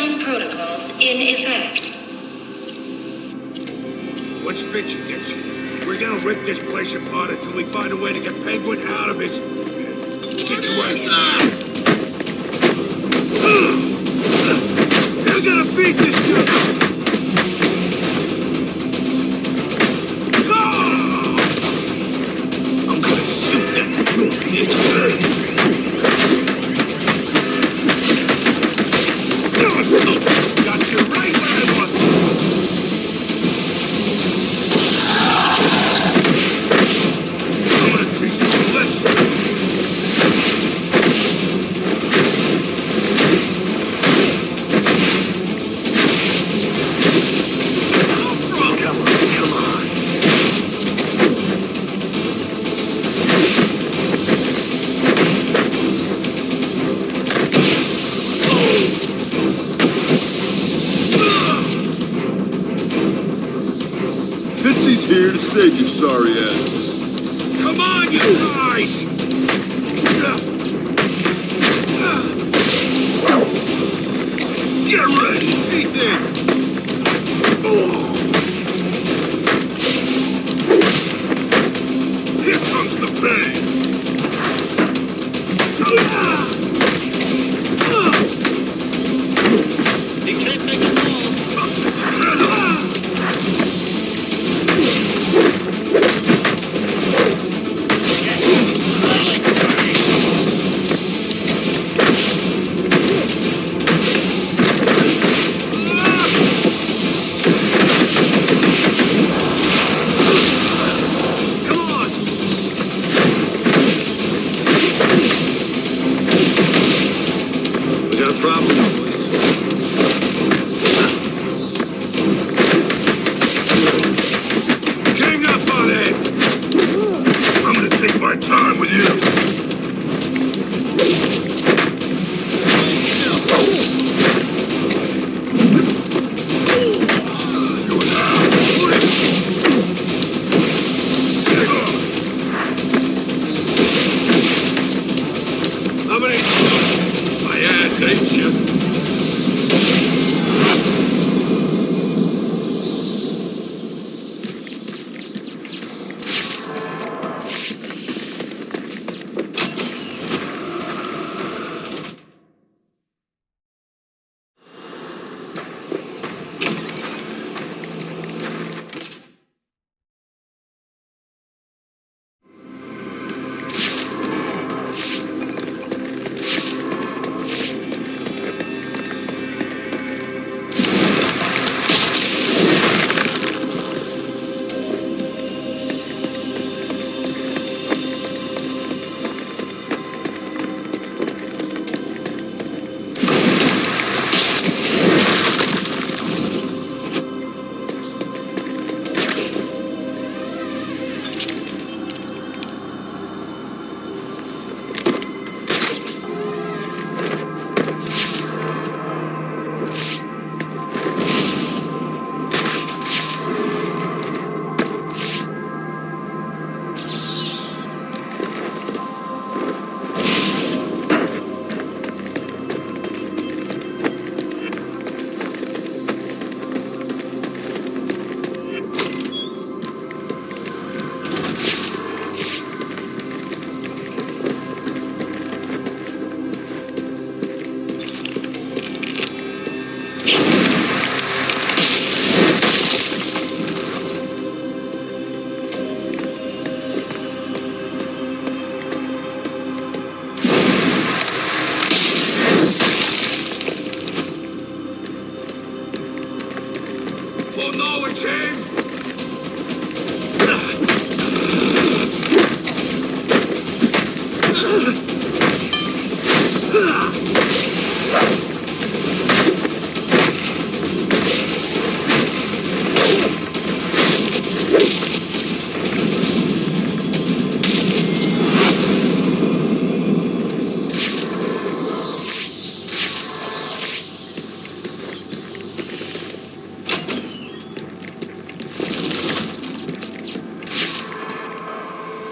lockdown protocols in effect. What's Fitchy gets you? We're gonna rip this place apart until we find a way to get Penguin out of his situation. You're gonna beat this dude! I'm gonna shoot that little bitch! Got you right where I want you! I'm gonna teach you a lesson! Come on. Fitzy's here to save you sorry asses. Come on, you guys! Get ready! Ethan! Here comes the pain! He can't take us all.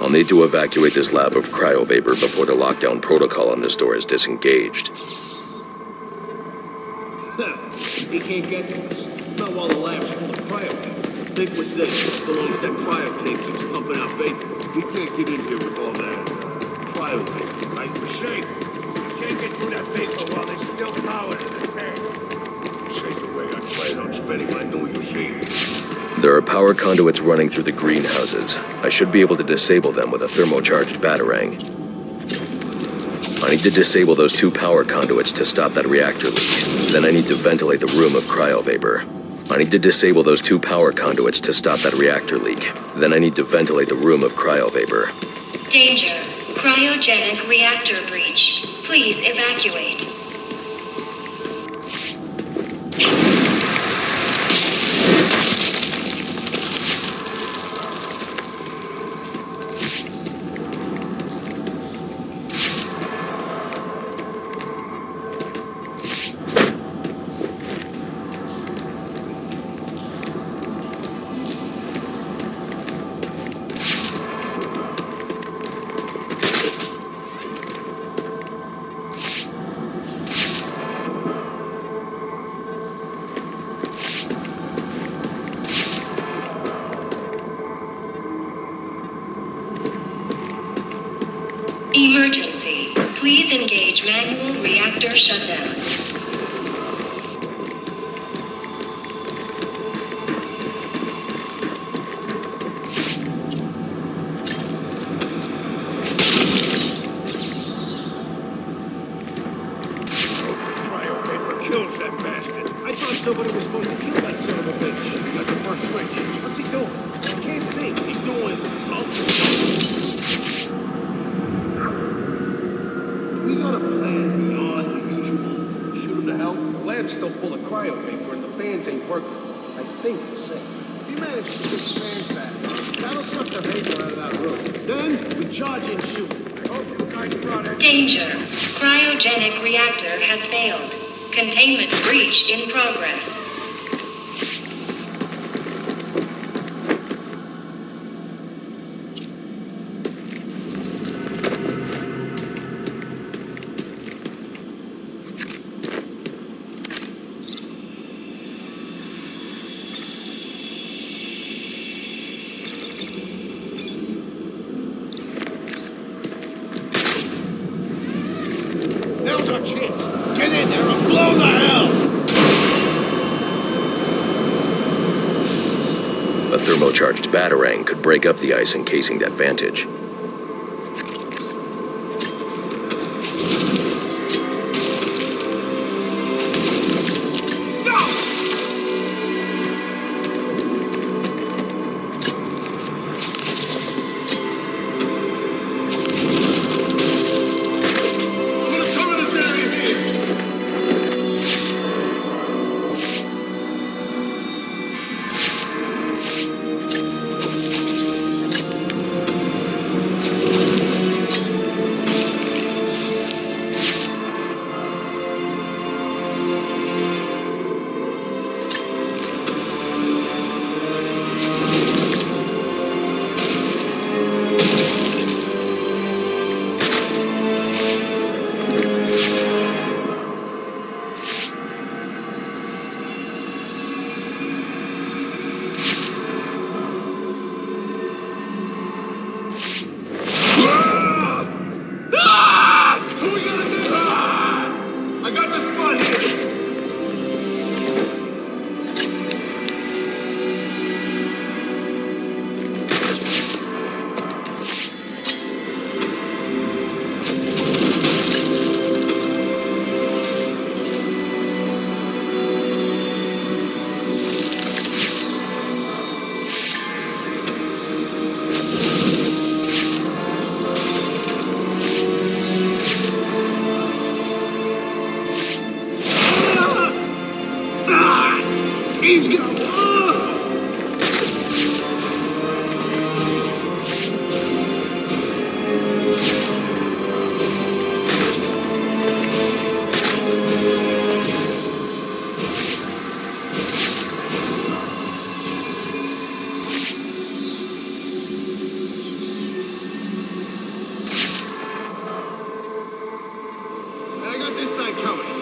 I'll need to evacuate this lab of cryovapor before the lockdown protocol on this door is disengaged. He can't get to us. Not while the lab's full of cryotape. Think with this, so long as that cryotape keeps pumping out vapor. We can't get in here with all that cryotape, right? We're safe. We can't get through that vapor while there's still power in the tank. Safe the way I plan on spending my New Year's Eve. There are power conduits running through the greenhouses. I should be able to disable them with a thermocharged batarang. I need to disable those 2 power conduits to stop that reactor leak. Then I need to ventilate the room of cryovapor. I need to disable those 2 power conduits to stop that reactor leak. Then I need to ventilate the room of cryovapor. Danger. Cryogenic reactor breach. Please evacuate. Emergency. Please engage manual reactor shutdown. Cryopaper kills that bastard. I thought somebody was supposed to kill that son of a bitch. That's the first switch. What's he doing? I can't see. He's doing something. We got a plan beyond the usual shoot him to hell. The lab's still full of cryopaper and the fans ain't working. I think we're safe. If you manage to get the fans back, that'll suck the vapor out of that room. Then we charge and shoot. I hope you guys brought it. Danger. Cryogenic reactor has failed. Containment breach in progress. Now's our chance. Get in there and blow the hell! A thermocharged batarang could break up the ice encasing that vantage. He's gonna... I got this side coming.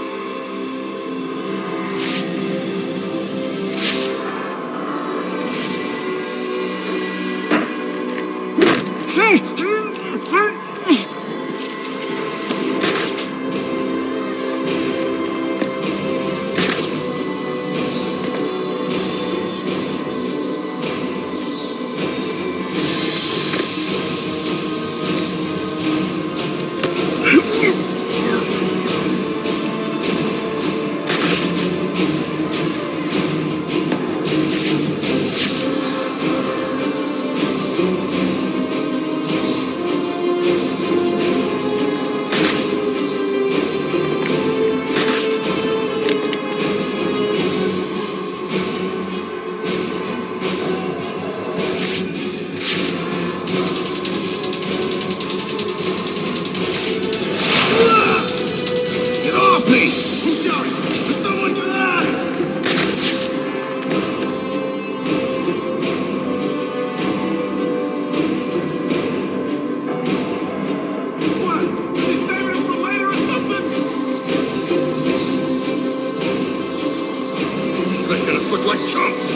He's making us look like chumps.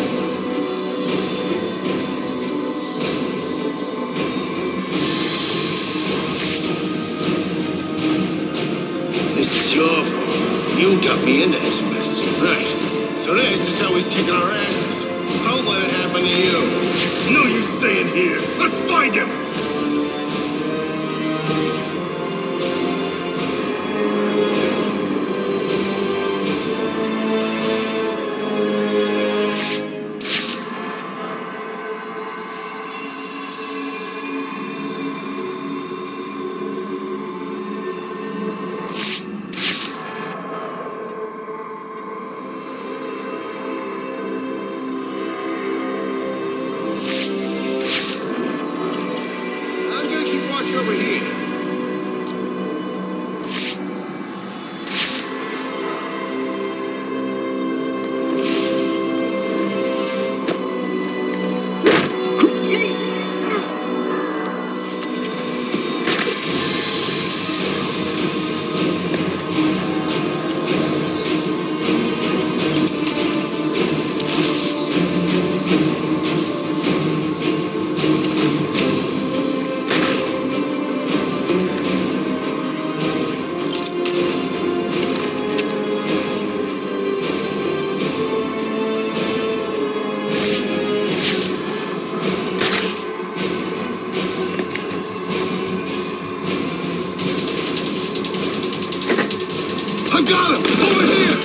This is your fault. You got me into this mess. Right. So this is how he's kicking our asses. Don't let it happen to you. No, you staying here. Let's find him. I'm gonna keep watch over here. I got him! Over here!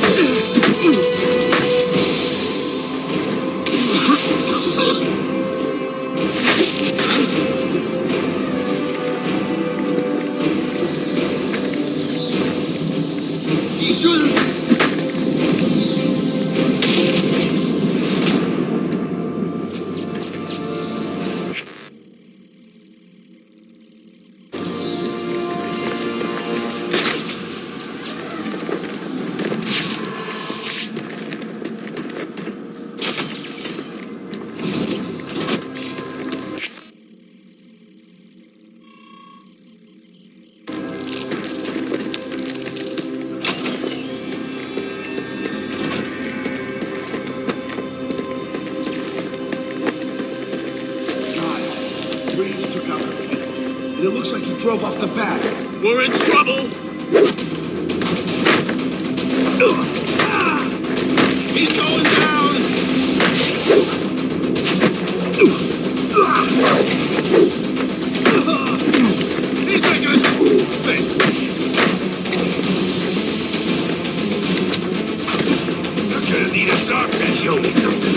He's shooting! Reeves took out the paint, and it looks like he drove off the back. We're in trouble. He's going down. He's making us move. I'm gonna need a doctor to show me something.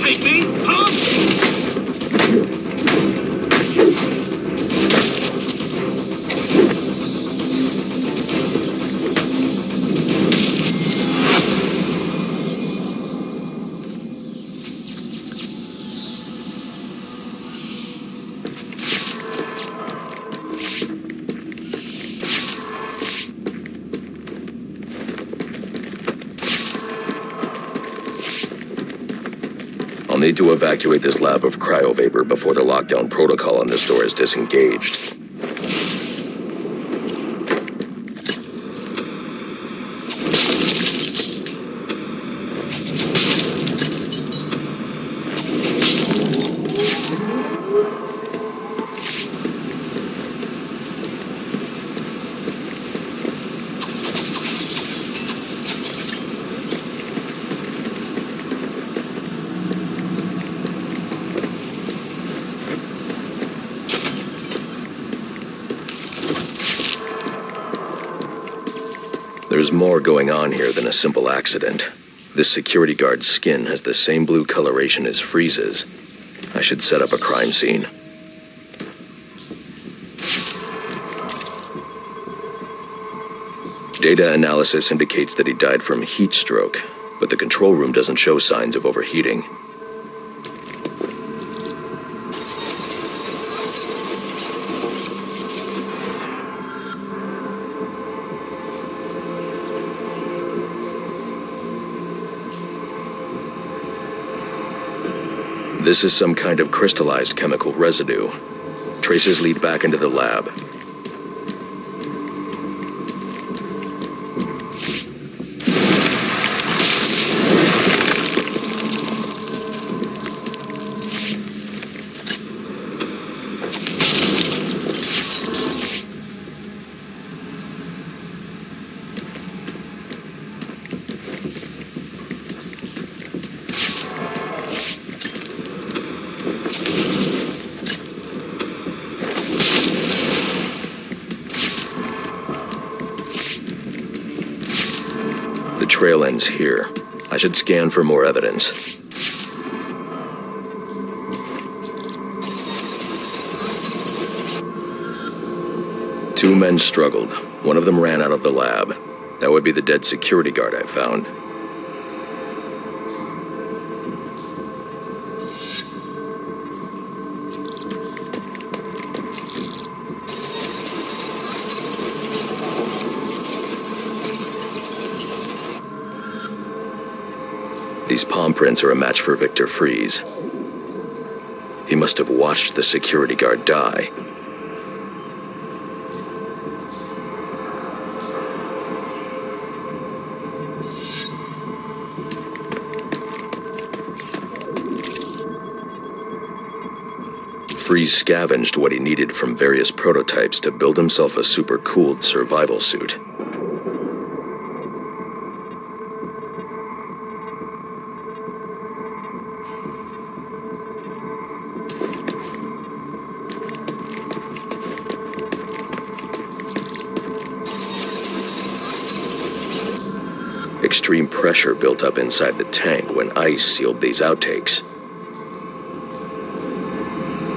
Take me, huh? I'll need to evacuate this lab of cryovapor before the lockdown protocol on this door is disengaged. There's more going on here than a simple accident. This security guard's skin has the same blue coloration as Freeze's. I should set up a crime scene. Data analysis indicates that he died from heat stroke, but the control room doesn't show signs of overheating. This is some kind of crystallized chemical residue. Traces lead back into the lab. The trail ends here. I should scan for more evidence. Two men struggled. One of them ran out of the lab. That would be the dead security guard I found. These palm prints are a match for Victor Fries. He must have watched the security guard die. Fries scavenged what he needed from various prototypes to build himself a super-cooled survival suit. Extreme pressure built up inside the tank when ice sealed these outtakes.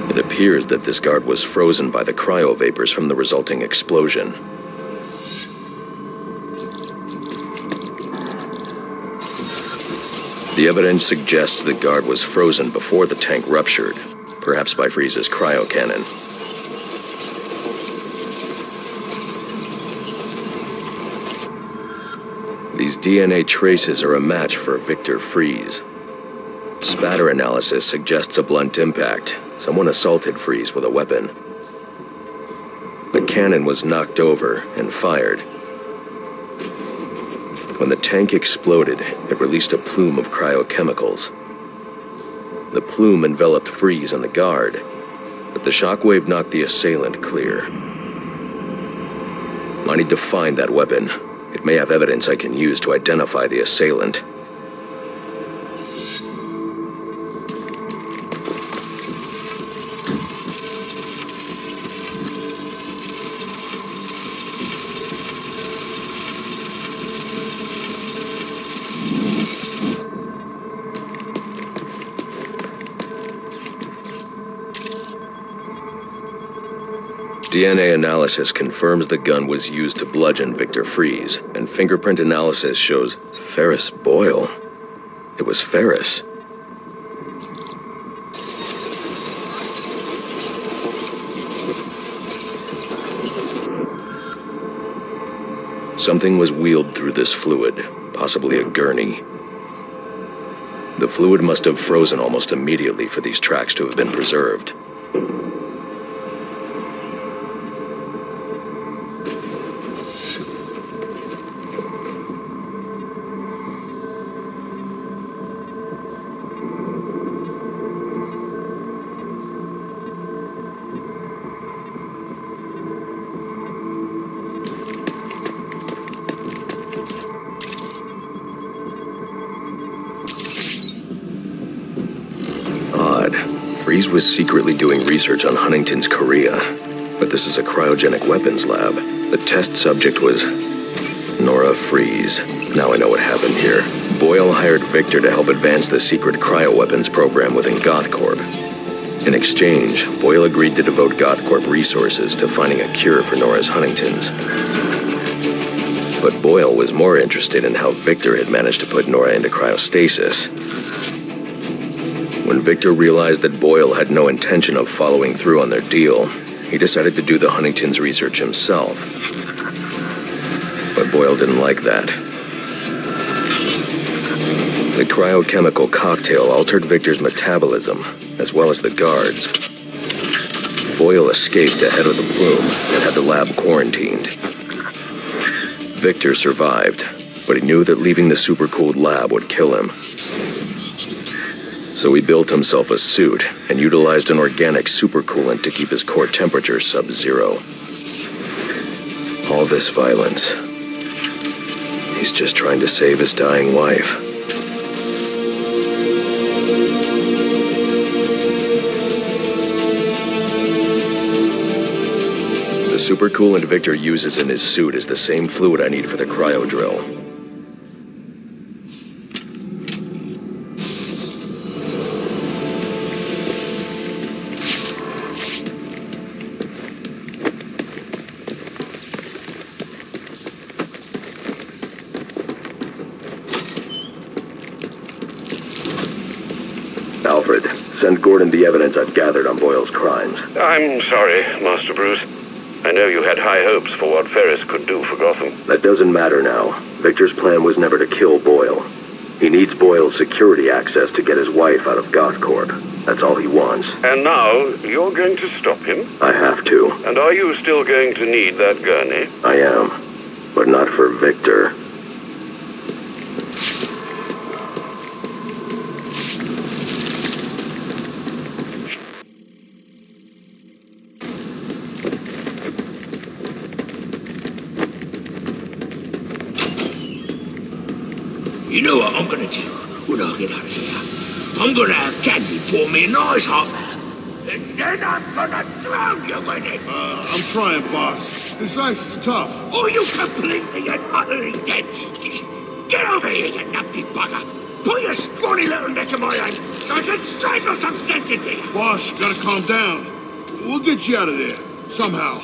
It appears that this guard was frozen by the cryovapors from the resulting explosion. The evidence suggests the guard was frozen before the tank ruptured, perhaps by Fries's cryocannon. These DNA traces are a match for Victor Fries. Spatter analysis suggests a blunt impact. Someone assaulted Fries with a weapon. The cannon was knocked over and fired. When the tank exploded, it released a plume of cryochemicals. The plume enveloped Fries and the guard, but the shockwave knocked the assailant clear. I need to find that weapon. It may have evidence I can use to identify the assailant. DNA analysis confirms the gun was used to bludgeon Victor Fries, and fingerprint analysis shows Ferris Boyle. It was Ferris. Something was wheeled through this fluid, possibly a gurney. The fluid must have frozen almost immediately for these tracks to have been preserved. Fries was secretly doing research on Huntington's chorea, but this is a cryogenic weapons lab. The test subject was Nora Fries. Now I know what happened here. Boyle hired Victor to help advance the secret cryoweapons program within GothCorp. In exchange, Boyle agreed to devote GothCorp resources to finding a cure for Nora's Huntington's. But Boyle was more interested in how Victor had managed to put Nora into cryostasis. When Victor realized that Boyle had no intention of following through on their deal, he decided to do the Huntington's research himself. But Boyle didn't like that. The cryochemical cocktail altered Victor's metabolism, as well as the guards. Boyle escaped ahead of the plume and had the lab quarantined. Victor survived, but he knew that leaving the supercooled lab would kill him. So he built himself a suit and utilized an organic supercoolant to keep his core temperature sub-zero. All this violence. He's just trying to save his dying wife. The supercoolant Victor uses in his suit is the same fluid I need for the cryo drill. Alfred, send Gordon the evidence I've gathered on Boyle's crimes. I'm sorry, Master Bruce. I know you had high hopes for what Ferris could do for Gotham. That doesn't matter now. Victor's plan was never to kill Boyle. He needs Boyle's security access to get his wife out of GothCorp. That's all he wants. And now, you're going to stop him? I have to. And are you still going to need that gurney? I am. But not for Victor. You know what I'm gonna do when I get out of here? I'm gonna have Candy pour me a nice hot bath. And then I'm gonna drown you in it. I'm trying, boss. This ice is tough. Or you completely and utterly dead. Get over here, you numpty bugger. Put your scrawny little neck in my hand so I can strangle some sense into you. Boss, you gotta calm down. We'll get you out of there. Somehow.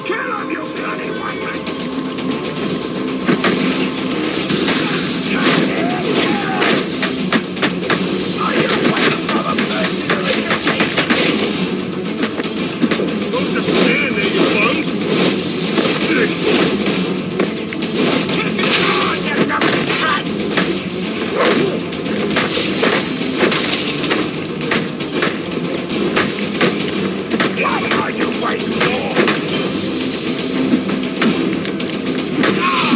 Kill him, you bloody white. Don't just stand there, you bums. What are you waiting for?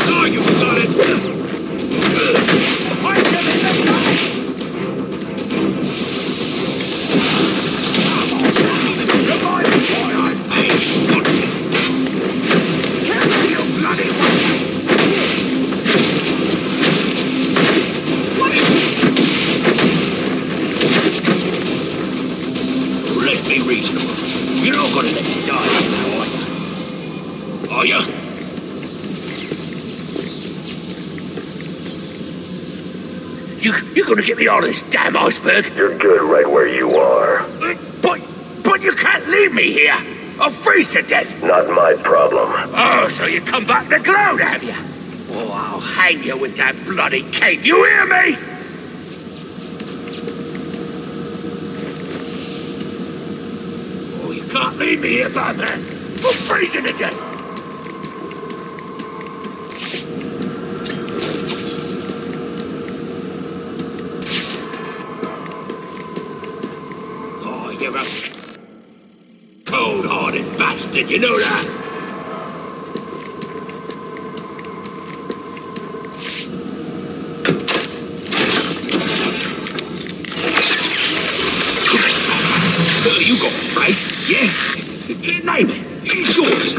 Oh, you got it! Punch him in the face! Come on, boy, I'm paying punches! Kill me, you bloody wankers! What is it? Let's be reasonable. You're not gonna let me die now, are you? Are you? You're gonna get me on this damn iceberg? You're good right where you are. But you can't leave me here. I'll freeze to death. Not my problem. Oh, so you come back to gloat, have you? Oh, I'll hang you with that bloody cape. You hear me? Oh, you can't leave me here, Batman. I'm freezing to death. You're a cold-hearted bastard, you know that? You got a price, yeah? Name it. It's yours.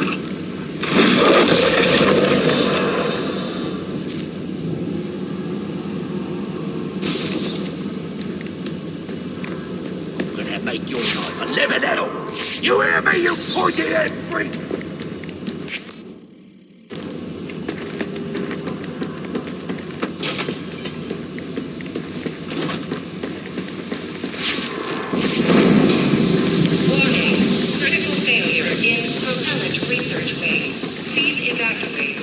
Make your life a living hell! You hear me, you pointy-head freak? Warning. Critical failure in propellant research phase. Please evacuate.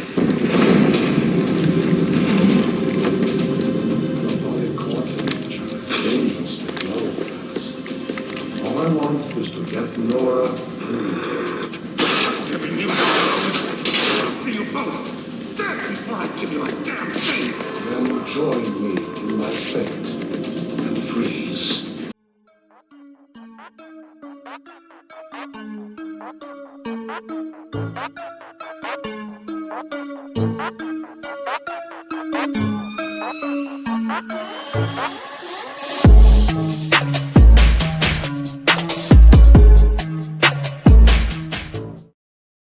All I want is to get Nora free. Giving you see you both. Dead before God, give me my damn thing! Then join me in my fate. And freeze. Thank you.